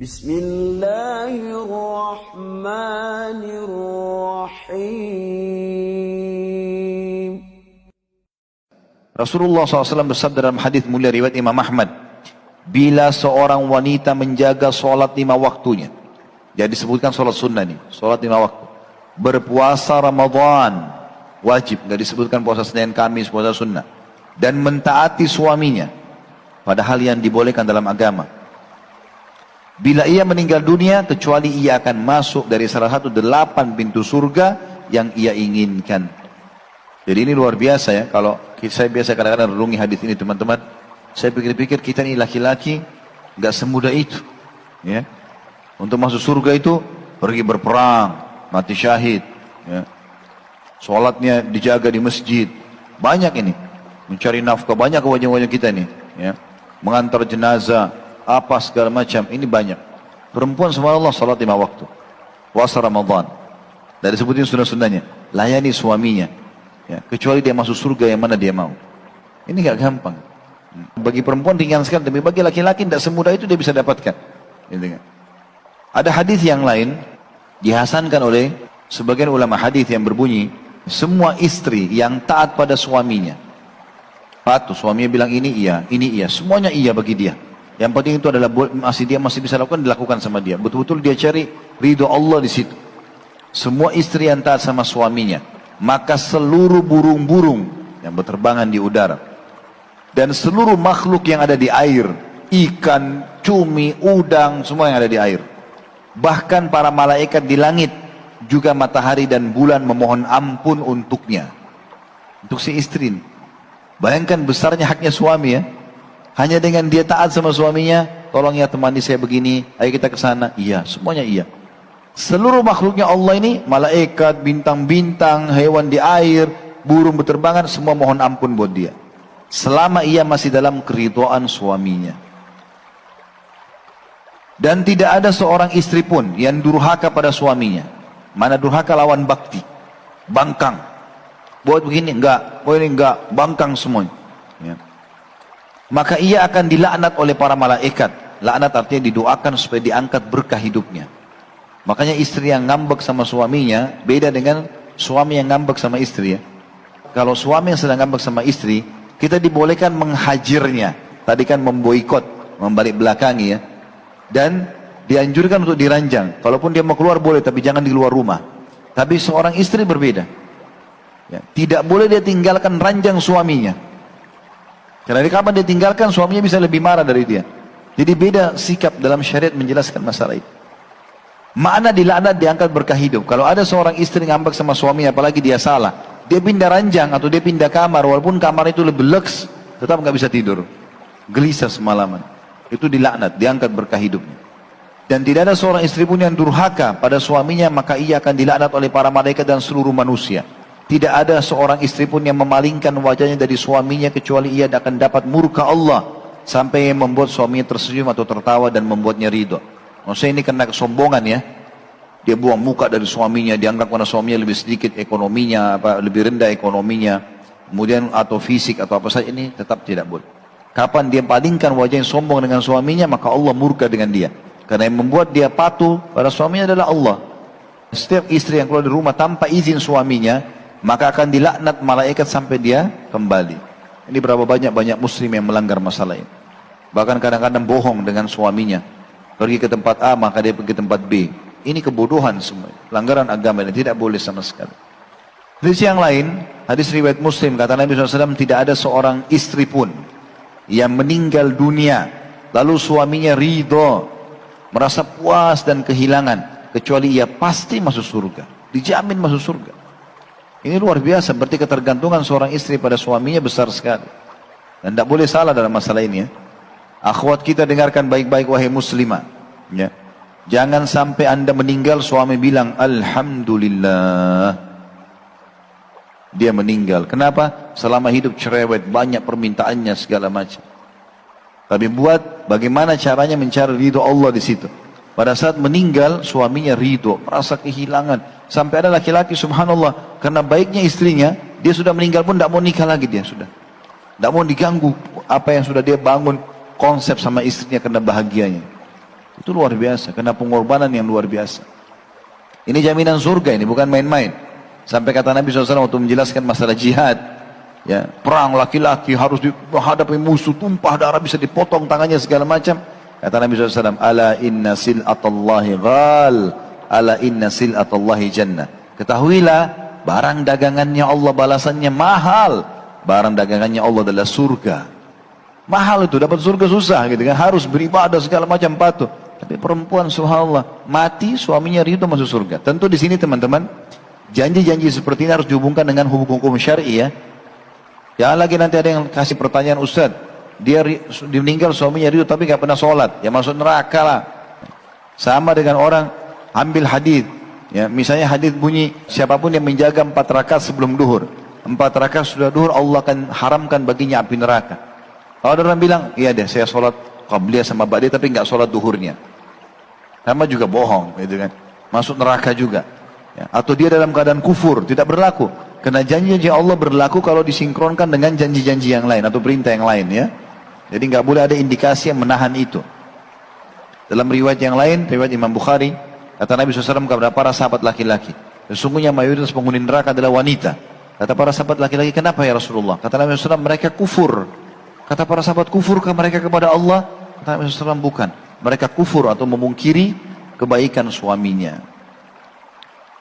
Bismillahirrahmanirrahim. Rasulullah SAW bersabda dalam hadis mulia riwayat Imam Ahmad, bila seorang wanita menjaga sholat 5 waktunya, jadi disebutkan sholat sunnah nih, sholat 5 waktu, berpuasa Ramadan, wajib, gak disebutkan puasa Senin Kamis, puasa sunnah, dan mentaati suaminya, padahal yang dibolehkan dalam agama. Bila ia meninggal dunia, kecuali ia akan masuk dari salah satu 8 pintu surga yang ia inginkan. Jadi ini luar biasa ya, kalau saya biasa kadang-kadang renungi hadis ini teman-teman, saya pikir-pikir kita ini laki-laki gak semudah itu ya. Untuk masuk surga itu pergi berperang, mati syahid ya. Sholatnya dijaga di masjid, banyak ini, mencari nafkah, banyak kewajiban kita ini ya. Mengantar jenazah, apa segala macam, ini banyak. Perempuan subhanallah salat 5 waktu, puasa Ramadan, dari sebutin sunnah-sunnahnya, layani suaminya ya, kecuali dia masuk surga yang mana dia mau. Ini gak gampang. Bagi perempuan ringan sekali, tapi bagi laki-laki tidak semudah itu dia bisa dapatkan. Ada hadis yang lain dihasankan oleh sebagian ulama hadis yang berbunyi, semua istri yang taat pada suaminya, patuh, suaminya bilang ini iya, semuanya iya bagi dia. Yang penting itu adalah dia masih bisa lakukan, dilakukan sama dia. Betul-betul dia cari ridho Allah di situ. Semua istri yang taat sama suaminya, maka seluruh burung-burung yang berterbangan di udara dan seluruh makhluk yang ada di air, ikan, cumi, udang, semua yang ada di air, bahkan para malaikat di langit, juga matahari dan bulan memohon ampun untuknya, untuk si istri. Bayangkan besarnya haknya suami ya. Hanya dengan dia taat sama suaminya, tolong ya temani saya begini, ayo kita ke sana, iya, semuanya iya. Seluruh makhluknya Allah ini, malaikat, bintang-bintang, hewan di air, burung berterbangan, semua mohon ampun buat dia, selama ia masih dalam keridhaan suaminya. Dan tidak ada seorang istri pun yang durhaka pada suaminya. Mana durhaka lawan bakti, bangkang, buat begini enggak, buat ini enggak, bangkang semuanya ya. Maka ia akan dilaknat oleh para malaikat. Laknat artinya didoakan supaya diangkat berkah hidupnya. Makanya istri yang ngambek sama suaminya beda dengan suami yang ngambek sama istri ya. Kalau suami yang sedang ngambek sama istri, kita dibolehkan menghajirnya. Tadi kan memboikot, membalik belakangi ya. Dan dianjurkan untuk diranjang. Kalaupun dia mau keluar boleh, tapi jangan di luar rumah. Tapi seorang istri berbeda ya. Tidak boleh dia tinggalkan ranjang suaminya. Karena kapan dia tinggalkan, suaminya bisa lebih marah dari dia. Jadi beda sikap dalam syariat menjelaskan masalah itu. Makna dilaknat diangkat berkah hidup. Kalau ada seorang istri ngambek sama suaminya, apalagi dia salah, dia pindah ranjang atau dia pindah kamar, walaupun kamar itu lebih leks, tetap nggak bisa tidur, gelisah semalaman. Itu dilaknat, diangkat berkah hidupnya. Dan tidak ada seorang istri pun yang durhaka pada suaminya, maka ia akan dilaknat oleh para malaikat dan seluruh manusia. Tidak ada seorang istri pun yang memalingkan wajahnya dari suaminya, kecuali ia akan dapat murka Allah, sampai membuat suaminya tersenyum atau tertawa dan membuatnya ridho. Maksudnya ini kena kesombongan ya. Dia buang muka dari suaminya, dianggap karena suaminya lebih sedikit ekonominya, lebih rendah ekonominya, kemudian atau fisik atau apa saja, ini tetap tidak boleh. Kapan dia palingkan wajah yang sombong dengan suaminya, maka Allah murka dengan dia. Karena yang membuat dia patuh pada suaminya adalah Allah. Setiap istri yang keluar dari rumah tanpa izin suaminya, maka akan dilaknat malaikat sampai dia kembali. Ini berapa banyak muslim yang melanggar masalah ini. Bahkan kadang-kadang bohong dengan suaminya. Pergi ke tempat A, maka dia pergi ke tempat B. Ini kebodohan semua. Pelanggaran agama ini tidak boleh sama sekali. Hadis yang lain, hadis riwayat Muslim, kata Nabi SAW, tidak ada seorang istri pun yang meninggal dunia, lalu suaminya ridho, merasa puas dan kehilangan, kecuali ia pasti masuk surga. Dijamin masuk surga. Ini luar biasa, berarti ketergantungan seorang istri pada suaminya besar sekali. Dan tidak boleh salah dalam masalah ini ya. Akhwat kita dengarkan baik-baik wahai muslimah ya. Jangan sampai anda meninggal suami bilang alhamdulillah dia meninggal. Kenapa? Selama hidup cerewet, banyak permintaannya segala macam. Tapi buat bagaimana caranya mencari ridho Allah di situ. Pada saat meninggal suaminya ridho, merasa kehilangan. Sampai ada laki-laki subhanallah, karena baiknya istrinya, dia sudah meninggal pun tidak mau nikah lagi dia sudah. Tidak mau diganggu apa yang sudah dia bangun konsep sama istrinya karena bahagianya. Itu luar biasa, karena pengorbanan yang luar biasa. Ini jaminan surga ini, bukan main-main. Sampai kata Nabi SAW waktu menjelaskan masalah jihad, ya, perang laki-laki harus menghadapi musuh, tumpah darah, bisa dipotong tangannya segala macam. Kata Nabi SAW, ala inna sil'atallahi ghal, ala inna sil'atallahi jannah. Ketahuilah, barang dagangannya Allah balasannya mahal. Barang dagangannya Allah adalah surga. Mahal itu, dapat surga susah gitu kan, harus beribadah segala macam patuh. Tapi perempuan subhanallah, mati suaminya ridho masuk surga. Tentu di sini teman-teman, janji-janji seperti ini harus dihubungkan dengan hukum-hukum syar'i ya. Jangan lagi nanti ada yang kasih pertanyaan, Ustaz, dia meninggal suaminya ridho tapi gak pernah sholat, ya masuk neraka lah. Sama dengan orang ambil hadis, ya misalnya hadis bunyi, siapapun yang menjaga 4 rakaat sebelum duhur, 4 rakaat sudah duhur, Allah akan haramkan baginya api neraka. Kalau ada orang bilang, iya deh saya sholat qabliyah sama ba'diyah tapi nggak sholat duhurnya, sama juga bohong gitu kan, masuk neraka juga ya. Atau dia dalam keadaan kufur, tidak berlaku, karena janji-janji Allah berlaku kalau disinkronkan dengan janji-janji yang lain atau perintah yang lain ya. Jadi nggak boleh ada indikasi yang menahan itu. Dalam riwayat yang lain, riwayat Imam Bukhari, kata Nabi SAW kepada para sahabat laki-laki, sesungguhnya mayoritas penghuni neraka adalah wanita. Kata para sahabat laki-laki, kenapa ya Rasulullah? Kata Nabi SAW, mereka kufur. Kata para sahabat, kufurkah mereka kepada Allah? Kata Nabi SAW, bukan. Mereka kufur atau memungkiri kebaikan suaminya.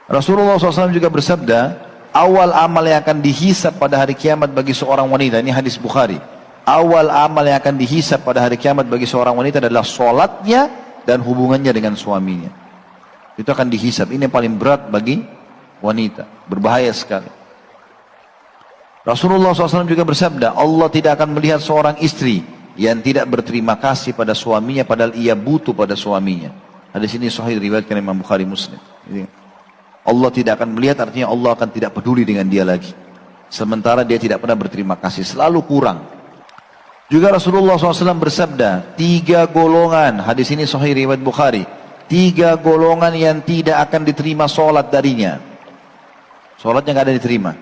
Rasulullah SAW juga bersabda, awal amal yang akan dihisab pada hari kiamat bagi seorang wanita, ini hadis Bukhari, awal amal yang akan dihisab pada hari kiamat bagi seorang wanita adalah sholatnya dan hubungannya dengan suaminya. Itu akan dihisab, ini yang paling berat bagi wanita, berbahaya sekali. Rasulullah SAW juga bersabda, Allah tidak akan melihat seorang istri yang tidak berterima kasih pada suaminya padahal ia butuh pada suaminya. Hadis ini sahih riwayatkan Imam Bukhari Muslim. Allah tidak akan melihat, artinya Allah akan tidak peduli dengan dia lagi. Sementara dia tidak pernah berterima kasih, selalu kurang. Juga Rasulullah SAW bersabda, 3 golongan, hadis ini sahih riwayat Bukhari, 3 golongan yang tidak akan diterima sholat darinya. Sholatnya nggak ada diterima.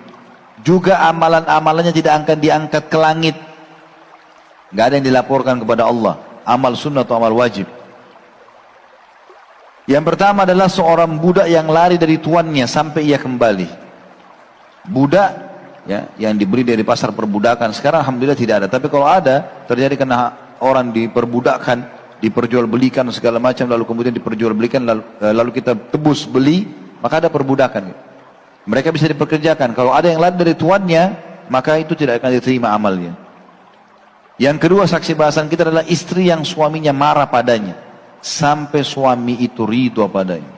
Juga amalan-amalannya tidak akan diangkat ke langit. Nggak ada yang dilaporkan kepada Allah, amal sunnah atau amal wajib. Yang pertama adalah seorang budak yang lari dari tuannya sampai ia kembali. Budak ya, yang diberi dari pasar perbudakan, sekarang alhamdulillah tidak ada. Tapi kalau ada, terjadi karena orang diperbudakkan, diperjualbelikan segala macam, lalu kemudian diperjualbelikan, lalu kita tebus beli, maka ada perbudakan. Mereka bisa dipekerjakan. Kalau ada yang lari dari tuannya, maka itu tidak akan diterima amalnya. Yang kedua, saksi bahasan kita adalah istri yang suaminya marah padanya sampai suami itu ridho padanya.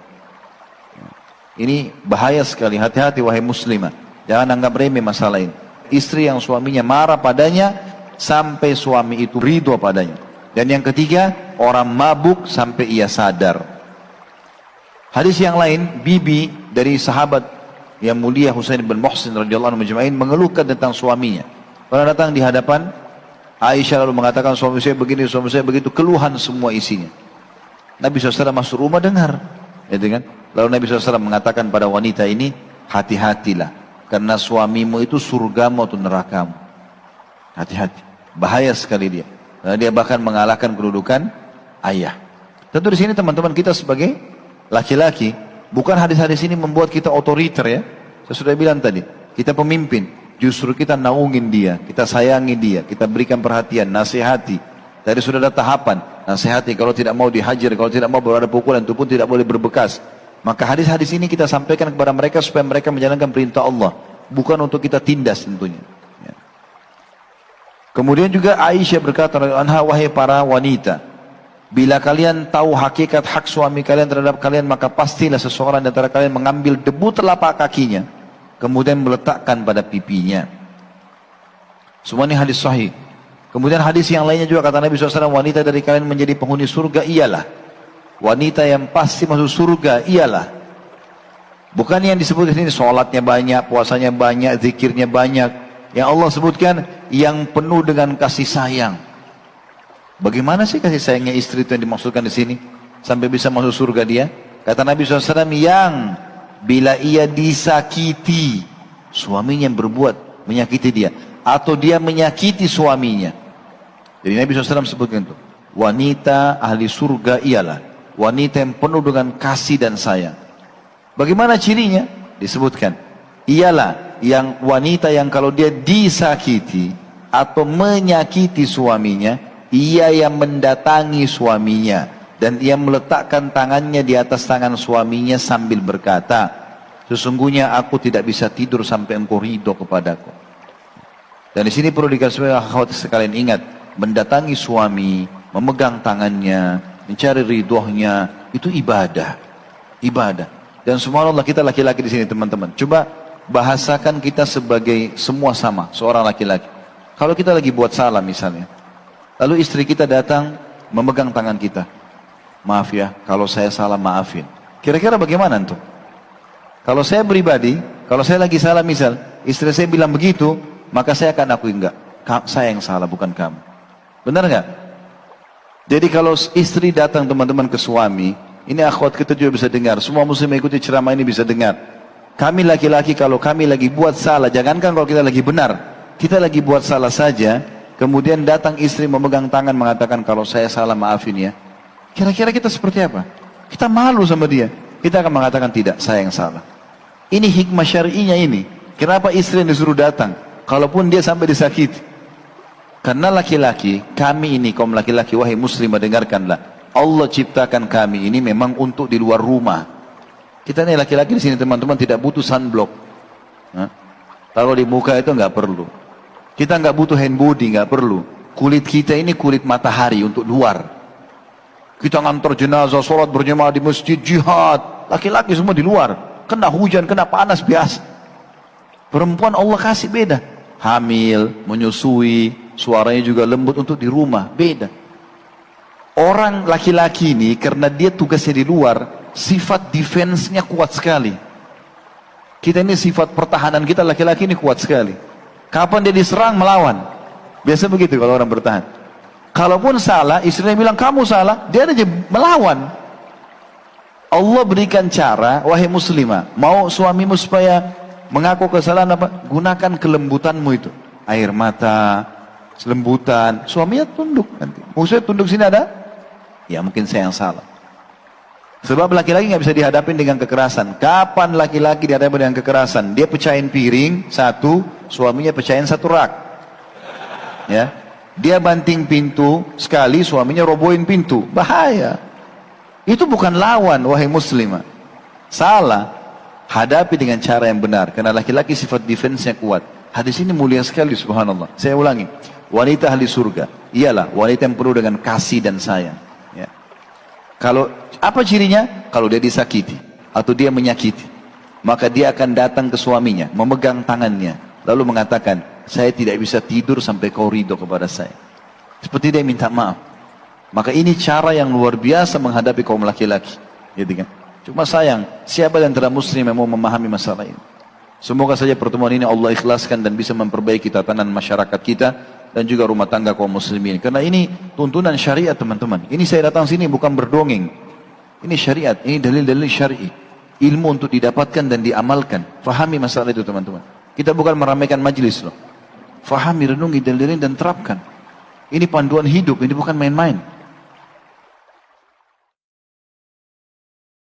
Ini bahaya sekali, hati-hati wahai muslimah, jangan anggap remeh masalah ini. Istri yang suaminya marah padanya sampai suami itu ridho padanya. Dan yang ketiga, orang mabuk sampai ia sadar. Hadis yang lain, bibi dari sahabat yang mulia Husain bin Muhsin radhiyallahu anhu majma'in mengeluhkan tentang suaminya. Pernah datang di hadapan Aisyah lalu mengatakan, suami saya begini, suami saya begitu, keluhan semua isinya. Nabi SAW masuk rumah dengar, gitu kan? Lalu Nabi SAW mengatakan pada wanita ini, hati-hatilah, karena suamimu itu surgamu atau nerakamu. Hati-hati, bahaya sekali dia. Karena dia bahkan mengalahkan kedudukan ayah. Tentu di sini teman-teman kita sebagai laki-laki, bukan hadis-hadis ini membuat kita otoriter ya. Saya sudah bilang tadi, kita pemimpin. Justru kita naungin dia, kita sayangi dia, kita berikan perhatian, nasihati. Tadi sudah ada tahapan, nasihati, kalau tidak mau dihajar, kalau tidak mau berada pukulan, itu pun tidak boleh berbekas. Maka hadis-hadis ini kita sampaikan kepada mereka supaya mereka menjalankan perintah Allah, bukan untuk kita tindas tentunya. Ya. Kemudian juga Aisyah berkata, wahai para wanita, bila kalian tahu hakikat hak suami kalian terhadap kalian, maka pastilah seseorang di antara kalian mengambil debu telapak kakinya, kemudian meletakkan pada pipinya. Semua ini hadis sahih. Kemudian hadis yang lainnya juga kata Nabi SAW, wanita dari kalian menjadi penghuni surga ialah, wanita yang pasti masuk surga ialah, bukan yang disebut di sini sholatnya banyak, puasanya banyak, zikirnya banyak. Yang Allah sebutkan yang penuh dengan kasih sayang. Bagaimana sih kasih sayangnya istri itu yang dimaksudkan di sini sampai bisa masuk surga dia? Kata Nabi SAW, yang bila ia disakiti, suaminya yang berbuat menyakiti dia, atau dia menyakiti suaminya. Jadi Nabi SAW sebutkan itu, wanita ahli surga ialah wanita yang penuh dengan kasih dan sayang. Bagaimana cirinya? Disebutkan, ialah yang wanita yang kalau dia disakiti atau menyakiti suaminya, ia yang mendatangi suaminya dan ia meletakkan tangannya di atas tangan suaminya sambil berkata, sesungguhnya aku tidak bisa tidur sampai engkau ridho kepadaku. Dan di sini perlu dikasih akhwat sekalian ingat, mendatangi suami, memegang tangannya, mencari ridhonya, itu ibadah. Ibadah. Dan subhanallah kita laki-laki di sini teman-teman. Coba bahasakan kita sebagai semua sama, seorang laki-laki. Kalau kita lagi buat salah misalnya, lalu istri kita datang memegang tangan kita. Maaf ya, kalau saya salah maafin. Kira-kira bagaimana tuh? Kalau saya pribadi, kalau saya lagi salah misal, istri saya bilang begitu, maka saya akan akui enggak. Saya yang salah, bukan kamu. Benar enggak? Jadi kalau istri datang teman-teman ke suami, ini akhwat kita juga bisa dengar. Semua muslim ikuti ceramah ini bisa dengar. Kami laki-laki kalau kami lagi buat salah, jangankan kalau kita lagi benar, kita lagi buat salah saja, kemudian datang istri memegang tangan mengatakan kalau saya salah maafin ya. Kira-kira kita seperti apa? Kita malu sama dia. Kita akan mengatakan tidak, saya yang salah. Ini hikmah syar'inya ini. Kenapa istri yang disuruh datang? Kalaupun dia sampai disakiti. Karena laki-laki, kami ini kaum laki-laki, wahai muslimah dengarkanlah. Allah ciptakan kami ini memang untuk di luar rumah. Kita nih laki-laki di sini teman-teman tidak butuh sunblock. Kalau di muka itu nggak perlu. Kita nggak butuh hand body, nggak perlu. Kulit kita ini kulit matahari untuk luar. Kita ngantor jenazah, sholat berjemaah di masjid, jihad. Laki-laki semua di luar. Kena hujan, kena panas biasa. Perempuan Allah kasih beda. Hamil, menyusui, suaranya juga lembut untuk di rumah, beda. Orang laki-laki ini karena dia tugasnya di luar, sifat defense-nya kuat sekali. Kita ini sifat pertahanan kita laki-laki ini kuat sekali. Kapan dia diserang melawan. Biasa begitu kalau orang bertahan. Kalaupun salah, istrinya bilang kamu salah, dia aja melawan. Allah berikan cara, wahai muslimah, mau suamimu supaya mengaku kesalahan apa? Gunakan kelembutanmu itu. Air mata, selembutan, suaminya tunduk nanti. Maksudnya tunduk sini ada? Ya mungkin saya yang salah. Sebab laki-laki nggak bisa dihadapin dengan kekerasan. Kapan laki-laki dihadapin dengan kekerasan? Dia pecahin piring satu, suaminya pecahin satu rak. Ya, dia banting pintu sekali, suaminya robohin pintu. Bahaya. Itu bukan lawan, wahai muslimah. Salah. Hadapi dengan cara yang benar. Karena laki-laki sifat defense-nya kuat. Hadis ini mulia sekali, subhanallah. Saya ulangi. Wanita ahli surga ialah wanita yang penuh dengan kasih dan sayang. Ya. Kalau apa cirinya? Kalau dia disakiti atau dia menyakiti, maka dia akan datang ke suaminya, memegang tangannya, lalu mengatakan, saya tidak bisa tidur sampai kau ridho kepada saya. Seperti dia minta maaf. Maka ini cara yang luar biasa menghadapi kaum laki-laki. Gitu kan? Cuma sayang, siapa di antara muslim yang mau memahami masalah ini? Semoga saja pertemuan ini Allah ikhlaskan dan bisa memperbaiki tatanan masyarakat kita dan juga rumah tangga kaum muslimin. Karena ini tuntunan syariat teman-teman. Ini saya datang sini bukan berdongeng. Ini syariat, ini dalil-dalil syar'i. Ilmu untuk didapatkan dan diamalkan. Fahami masalah itu teman-teman. Kita bukan meramaikan majlis loh. Fahami, renungi dalil-dalil dan terapkan. Ini panduan hidup, ini bukan main-main.